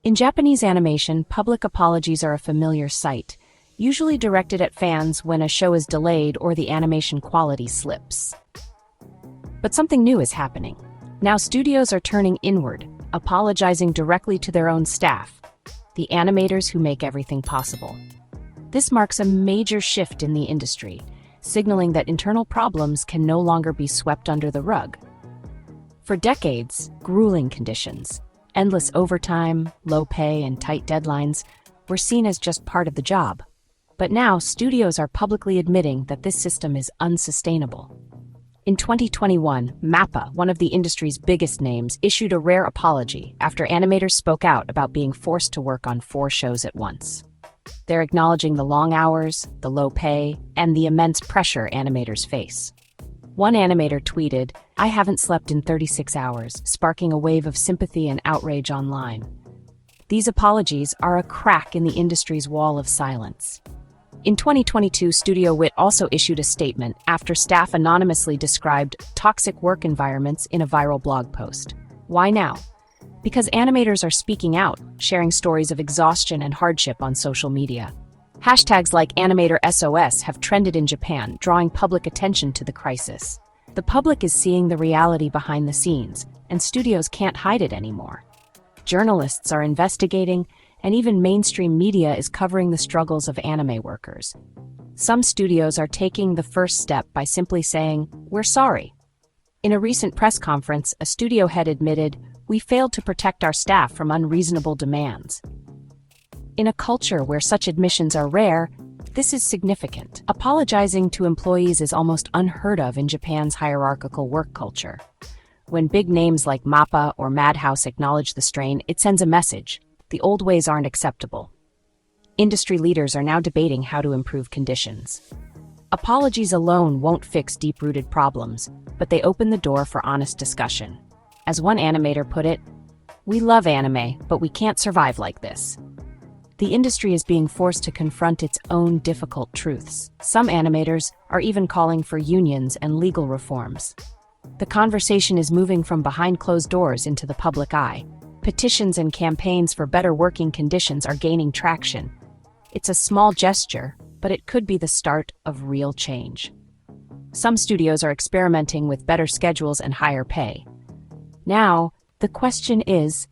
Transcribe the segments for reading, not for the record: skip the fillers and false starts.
In Japanese animation, public apologies are a familiar sight, usually directed at fans when a show is delayed or the animation quality slips. But something new is happening. Now studios are turning inward, apologizing directly to their own staff, the animators who make everything possible. This marks a major shift in the industry, signaling that internal problems can no longer be swept under the rug. For decades, grueling conditions, endless overtime, low pay, and tight deadlines were seen as just part of the job. But now, studios are publicly admitting that this system is unsustainable. In 2021, MAPPA, one of the industry's biggest names, issued a rare apology after animators spoke out about being forced to work on 4 shows at once. They're acknowledging the long hours, the low pay, and the immense pressure animators face. One animator tweeted, "I haven't slept in 36 hours, sparking a wave of sympathy and outrage online." These apologies are a crack in the industry's wall of silence. In 2022, Studio Wit also issued a statement after staff anonymously described toxic work environments in a viral blog post. Why now? Because animators are speaking out, sharing stories of exhaustion and hardship on social media. Hashtags like AnimatorSOS have trended in Japan, drawing public attention to the crisis. The public is seeing the reality behind the scenes, and studios can't hide it anymore. Journalists are investigating, and even mainstream media is covering the struggles of anime workers. Some studios are taking the first step by simply saying, "We're sorry." In a recent press conference, a studio head admitted, "We failed to protect our staff from unreasonable demands." In a culture where such admissions are rare, this is significant. Apologizing to employees is almost unheard of in Japan's hierarchical work culture. When big names like MAPPA or Madhouse acknowledge the strain, it sends a message. The old ways aren't acceptable. Industry leaders are now debating how to improve conditions. Apologies alone won't fix deep-rooted problems, but they open the door for honest discussion. As one animator put it, "We love anime, but we can't survive like this." The industry is being forced to confront its own difficult truths. Some animators are even calling for unions and legal reforms. The conversation is moving from behind closed doors into the public eye. Petitions and campaigns for better working conditions are gaining traction. It's a small gesture, but it could be the start of real change. Some studios are experimenting with better schedules and higher pay. Now, the question is,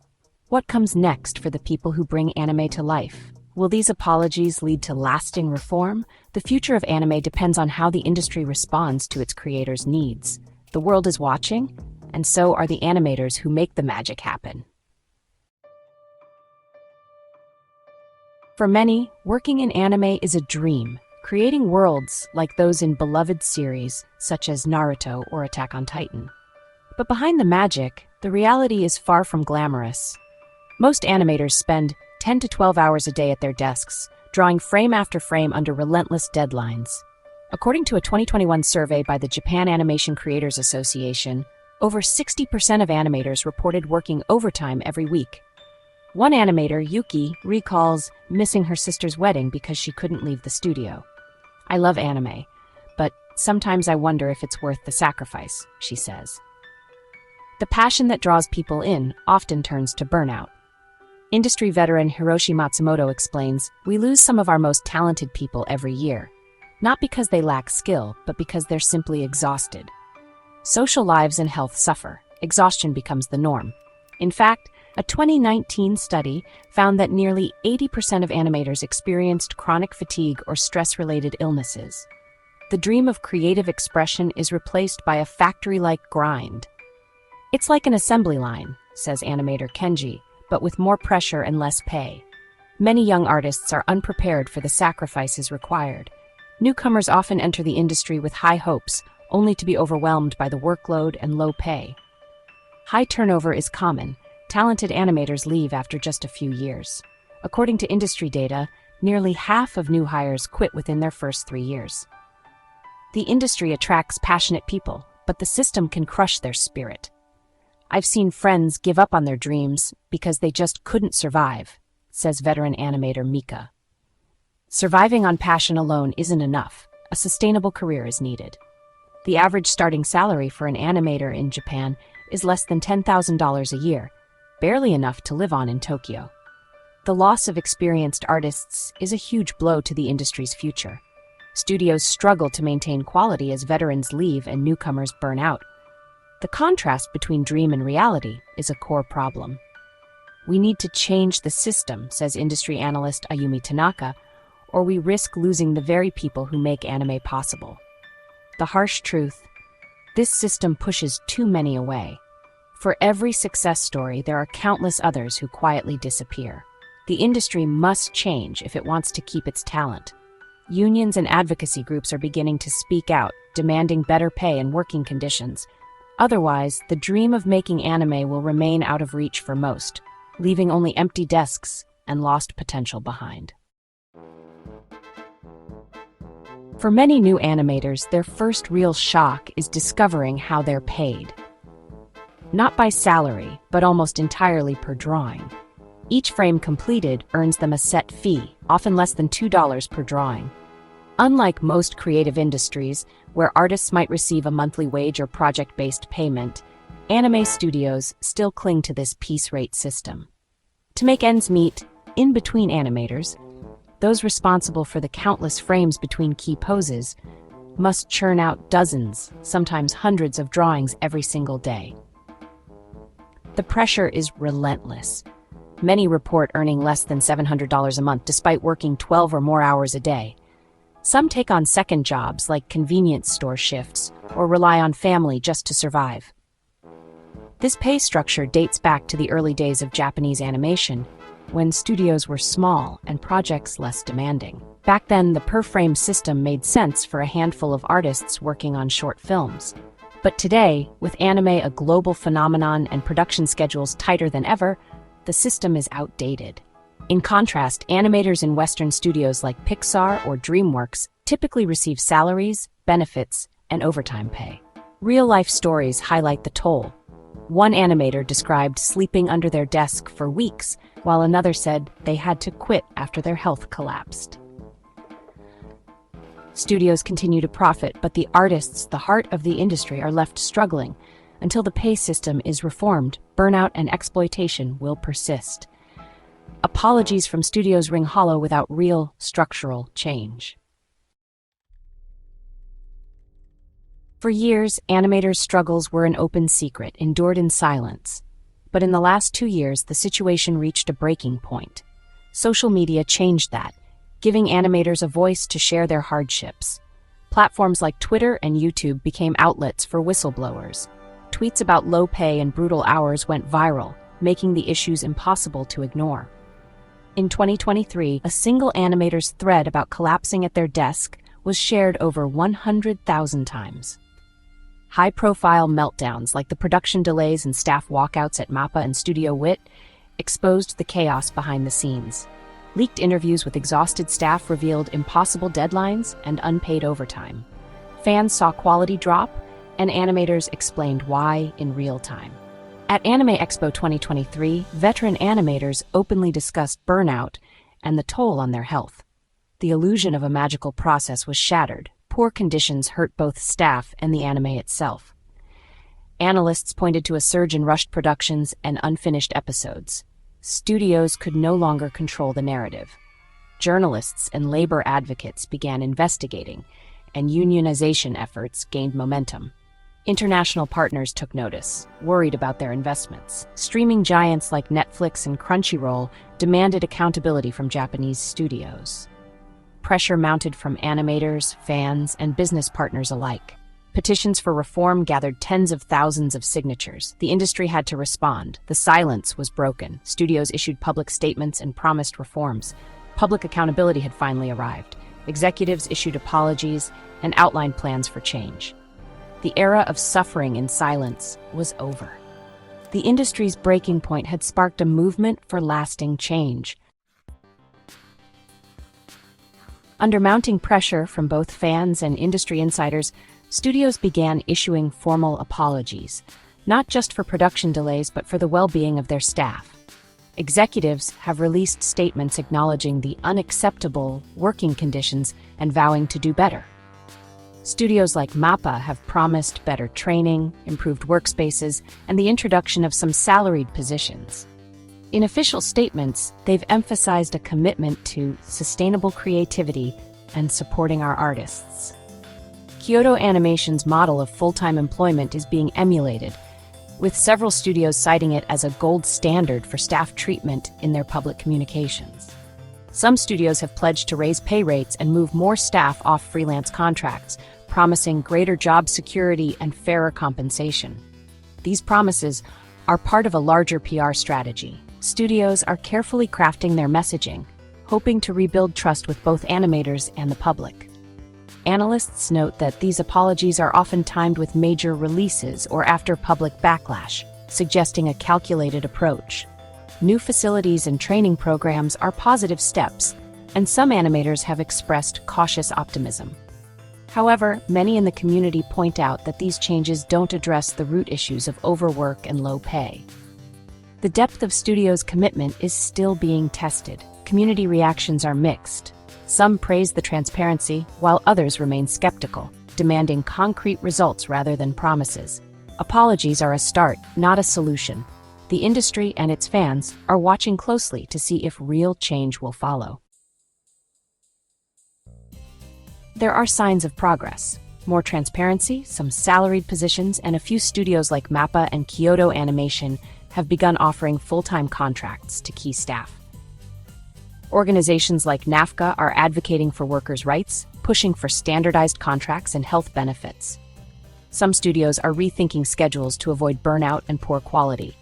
what comes next for the people who bring anime to life? Will these apologies lead to lasting reform? The future of anime depends on how the industry responds to its creators' needs. The world is watching, and so are the animators who make the magic happen. For many, working in anime is a dream, creating worlds like those in beloved series such as Naruto or Attack on Titan. But behind the magic, the reality is far from glamorous. Most animators spend 10 to 12 hours a day at their desks, drawing frame after frame under relentless deadlines. According to a 2021 survey by the Japan Animation Creators Association, over 60% of animators reported working overtime every week. One animator, Yuki, recalls missing her sister's wedding because she couldn't leave the studio. "I love anime, but sometimes I wonder if it's worth the sacrifice," she says. The passion that draws people in often turns to burnout. Industry veteran Hiroshi Matsumoto explains, "We lose some of our most talented people every year, not because they lack skill, but because they're simply exhausted. Social lives and health suffer. Exhaustion becomes the norm." In fact, a 2019 study found that nearly 80% of animators experienced chronic fatigue or stress-related illnesses. The dream of creative expression is replaced by a factory-like grind. "It's like an assembly line," says animator Kenji, "but with more pressure and less pay." Many young artists are unprepared for the sacrifices required. Newcomers often enter the industry with high hopes, only to be overwhelmed by the workload and low pay. High turnover is common. Talented animators leave after just a few years. According to industry data, nearly half of new hires quit within their first 3 years. The industry attracts passionate people, but the system can crush their spirit. "I've seen friends give up on their dreams because they just couldn't survive," says veteran animator Mika. Surviving on passion alone isn't enough. A sustainable career is needed. The average starting salary for an animator in Japan is less than $10,000 a year, barely enough to live on in Tokyo. The loss of experienced artists is a huge blow to the industry's future. Studios struggle to maintain quality as veterans leave and newcomers burn out. The contrast between dream and reality is a core problem. We need to change the system, says industry analyst Ayumi Tanaka, or we risk losing the very people who make anime possible. The harsh truth: this system pushes too many away. For every success story, there are countless others who quietly disappear. The industry must change if it wants to keep its talent. Unions and advocacy groups are beginning to speak out, demanding better pay and working conditions. Otherwise, the dream of making anime will remain out of reach for most, leaving only empty desks and lost potential behind. For many new animators, their first real shock is discovering how they're paid. Not by salary, but almost entirely per drawing. Each frame completed earns them a set fee, often less than $2 per drawing. Unlike most creative industries, where artists might receive a monthly wage or project-based payment, anime studios still cling to this piece rate system. To make ends meet, in between animators, those responsible for the countless frames between key poses must churn out dozens, sometimes hundreds of drawings every single day. The pressure is relentless. Many report earning less than $700 a month despite working 12 or more hours a day. Some take on second jobs like convenience store shifts or rely on family just to survive. This pay structure dates back to the early days of Japanese animation, when studios were small and projects less demanding. Back then, the per-frame system made sense for a handful of artists working on short films. But today, with anime a global phenomenon and production schedules tighter than ever, the system is outdated. In contrast, animators in Western studios like Pixar or DreamWorks typically receive salaries, benefits, and overtime pay. Real-life stories highlight the toll. One animator described sleeping under their desk for weeks, while another said they had to quit after their health collapsed. Studios continue to profit, but the artists, the heart of the industry, are left struggling. Until the pay system is reformed, burnout and exploitation will persist. Apologies from studios ring hollow without real structural change. For years, animators' struggles were an open secret, endured in silence. But in the last 2 years, the situation reached a breaking point. Social media changed that, giving animators a voice to share their hardships. Platforms like Twitter and YouTube became outlets for whistleblowers. Tweets about low pay and brutal hours went viral, making the issues impossible to ignore. In 2023, a single animator's thread about collapsing at their desk was shared over 100,000 times. High-profile meltdowns like the production delays and staff walkouts at MAPPA and Studio Wit exposed the chaos behind the scenes. Leaked interviews with exhausted staff revealed impossible deadlines and unpaid overtime. Fans saw quality drop, and animators explained why in real time. At Anime Expo 2023, veteran animators openly discussed burnout and the toll on their health. The illusion of a magical process was shattered. Poor conditions hurt both staff and the anime itself. Analysts pointed to a surge in rushed productions and unfinished episodes. Studios could no longer control the narrative. Journalists and labor advocates began investigating, and unionization efforts gained momentum. International partners took notice, worried about their investments. Streaming giants like Netflix and Crunchyroll demanded accountability from Japanese studios. Pressure mounted from animators, fans, and business partners alike. Petitions for reform gathered tens of thousands of signatures. The industry had to respond. The silence was broken. Studios issued public statements and promised reforms. Public accountability had finally arrived. Executives issued apologies and outlined plans for change. The era of suffering in silence was over. The industry's breaking point had sparked a movement for lasting change. Under mounting pressure from both fans and industry insiders, studios began issuing formal apologies, not just for production delays but for the well-being of their staff. Executives have released statements acknowledging the unacceptable working conditions and vowing to do better. Studios like MAPPA have promised better training, improved workspaces, and the introduction of some salaried positions. In official statements, they've emphasized a commitment to sustainable creativity and supporting our artists. Kyoto Animation's model of full-time employment is being emulated, with several studios citing it as a gold standard for staff treatment in their public communications. Some studios have pledged to raise pay rates and move more staff off freelance contracts, promising greater job security and fairer compensation. These promises are part of a larger PR strategy. Studios are carefully crafting their messaging, hoping to rebuild trust with both animators and the public. Analysts note that these apologies are often timed with major releases or after public backlash, suggesting a calculated approach. New facilities and training programs are positive steps, and some animators have expressed cautious optimism. However, many in the community point out that these changes don't address the root issues of overwork and low pay. The depth of studios' commitment is still being tested. Community reactions are mixed. Some praise the transparency, while others remain skeptical, demanding concrete results rather than promises. Apologies are a start, not a solution. The industry and its fans are watching closely to see if real change will follow. There are signs of progress. More transparency, some salaried positions, and a few studios like MAPPA and Kyoto Animation have begun offering full-time contracts to key staff. Organizations like NAFCA are advocating for workers' rights, pushing for standardized contracts and health benefits. Some studios are rethinking schedules to avoid burnout and poor quality.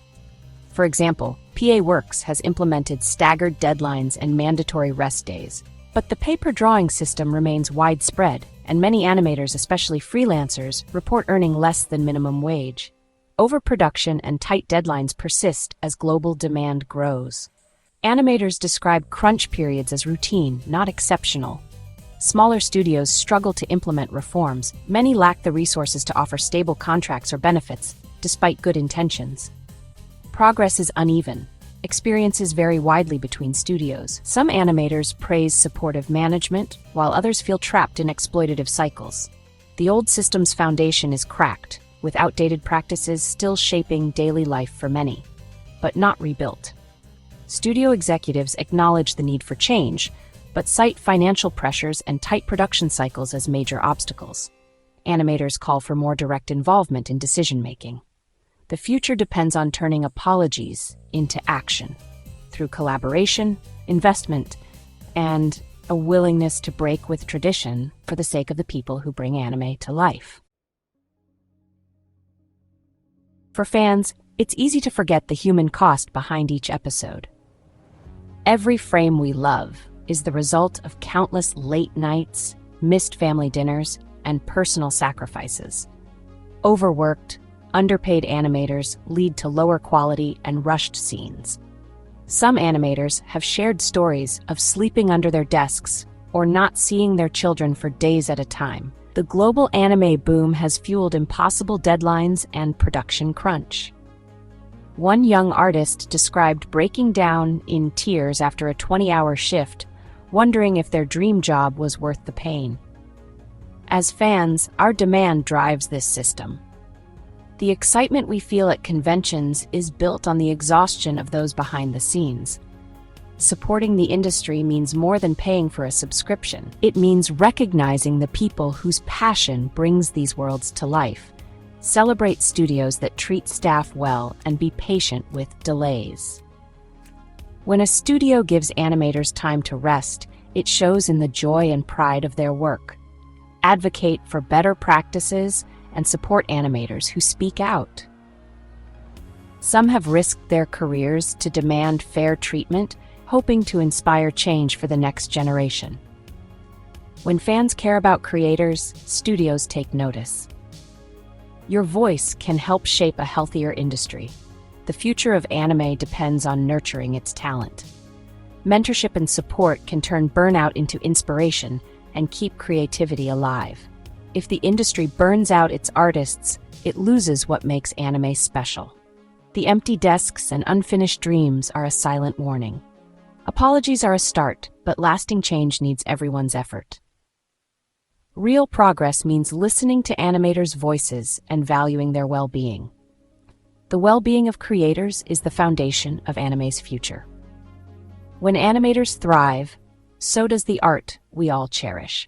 For example, PA Works has implemented staggered deadlines and mandatory rest days. But the pay-per-drawing system remains widespread, and many animators, especially freelancers, report earning less than minimum wage. Overproduction and tight deadlines persist as global demand grows. Animators describe crunch periods as routine, not exceptional. Smaller studios struggle to implement reforms. Many lack the resources to offer stable contracts or benefits, despite good intentions. Progress is uneven. Experiences vary widely between studios. Some animators praise supportive management, while others feel trapped in exploitative cycles. The old system's foundation is cracked, with outdated practices still shaping daily life for many, but not rebuilt. Studio executives acknowledge the need for change, but cite financial pressures and tight production cycles as major obstacles. Animators call for more direct involvement in decision-making. The future depends on turning apologies into action through collaboration, investment, and a willingness to break with tradition for the sake of the people who bring anime to life. For fans, it's easy to forget the human cost behind each episode. Every frame we love is the result of countless late nights, missed family dinners, and personal sacrifices. Overworked, underpaid animators lead to lower quality and rushed scenes. Some animators have shared stories of sleeping under their desks or not seeing their children for days at a time. The global anime boom has fueled impossible deadlines and production crunch. One young artist described breaking down in tears after a 20-hour shift, wondering if their dream job was worth the pain. As fans, our demand drives this system. The excitement we feel at conventions is built on the exhaustion of those behind the scenes. Supporting the industry means more than paying for a subscription. It means recognizing the people whose passion brings these worlds to life. Celebrate studios that treat staff well and be patient with delays. When a studio gives animators time to rest, it shows in the joy and pride of their work. Advocate for better practices and support animators who speak out. Some have risked their careers to demand fair treatment, hoping to inspire change for the next generation. When fans care about creators, studios take notice. Your voice can help shape a healthier industry. The future of anime depends on nurturing its talent. Mentorship and support can turn burnout into inspiration and keep creativity alive. If the industry burns out its artists, it loses what makes anime special. The empty desks and unfinished dreams are a silent warning. Apologies are a start, but lasting change needs everyone's effort. Real progress means listening to animators' voices and valuing their well-being. The well-being of creators is the foundation of anime's future. When animators thrive, so does the art we all cherish.